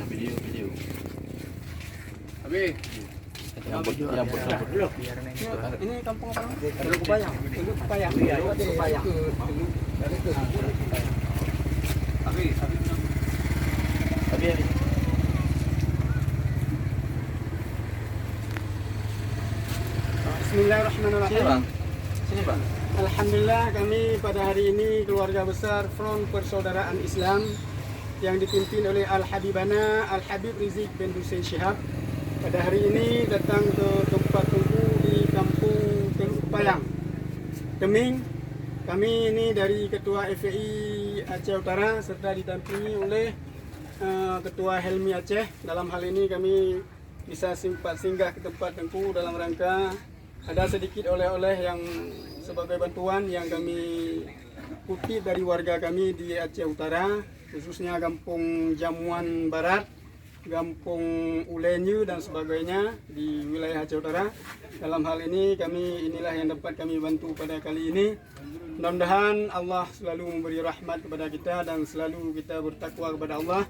Video. Habis. Ini kampung apa? Teluk Bayang. Teluk Bayang. Teluk Bayang. Habis. Bismillahirrahmanirrahim. Sini, Pak. Alhamdulillah kami pada hari ini keluarga besar Front Persaudaraan Islam yang dipimpin oleh Al-Habibana Al-Habib Rizik bin Hussein Shihab pada hari ini datang ke tempat tunggu di kampung Teluk Bayang, Teming. Kami ini dari Ketua FPI Aceh Utara serta didampingi oleh Ketua Helmi Aceh. Dalam hal ini kami bisa singgah ke tempat tunggu dalam rangka ada sedikit oleh-oleh yang sebagai bantuan yang kami kutip dari warga kami di Aceh Utara, khususnya Kampung Jamuan Barat, Kampung Ulenyu dan sebagainya di wilayah Aceh Utara. Dalam hal ini inilah yang dapat kami bantu pada kali ini. Mudah-mudahan Allah selalu memberi rahmat kepada kita dan selalu kita bertakwa kepada Allah.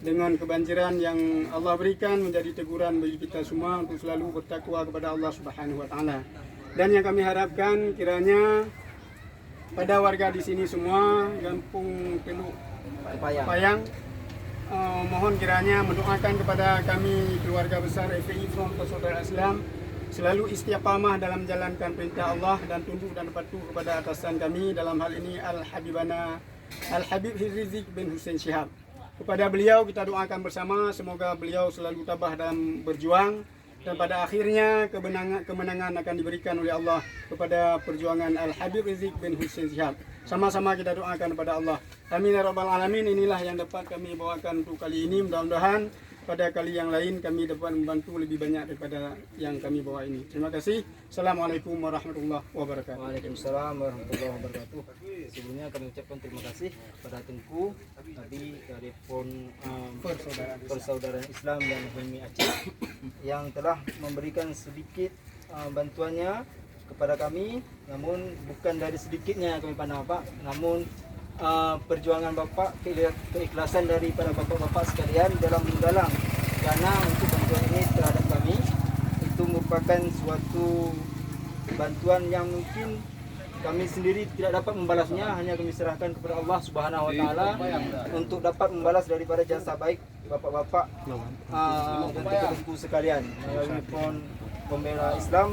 Dengan kebanjiran yang Allah berikan menjadi teguran bagi kita semua untuk selalu bertakwa kepada Allah Subhanahu wa taala. Dan yang kami harapkan kiranya pada warga di sini semua Kampung Teluk Bayang mohon kiranya mendoakan kepada kami keluarga besar FPI Front Persaudaraan Islam selalu istiqamah dalam menjalankan perintah Allah dan tunduk dan patuh kepada atasan kami, dalam hal ini Al-Habibana Al-Habib Rizik bin Hussein Shihab. Kepada beliau kita doakan bersama semoga beliau selalu tabah dalam berjuang dan pada akhirnya kemenangan akan diberikan oleh Allah kepada perjuangan Al-Habib Rizik bin Hussein Shihab. Sama-sama kita doakan kepada Allah. Amin ya rabbal alamin. Inilah yang dapat kami bawakan untuk kali ini. Mudah-mudahan pada kali yang lain kami dapat membantu lebih banyak daripada yang kami bawa ini. Terima kasih. Assalamualaikum warahmatullahi wabarakatuh. Waalaikumsalam warahmatullahi wabarakatuh. Sebelumnya kami ucapkan terima kasih kepada Tengku tadi dari Persaudaraan Islam dan Helmi Aceh yang telah memberikan sedikit bantuannya kepada kami, namun bukan dari sedikitnya kami pandang Pak, namun perjuangan Bapak, keikhlasan daripada Bapak-Bapak sekalian dalam menggalang dana untuk bantuan ini terhadap kami itu merupakan suatu bantuan yang mungkin kami sendiri tidak dapat membalasnya, hanya kami serahkan kepada Allah Subhanahu wa taala untuk dapat membalas daripada jasa baik Bapak-bapak dan teman-teman sekalian melalui Front Pembela Islam.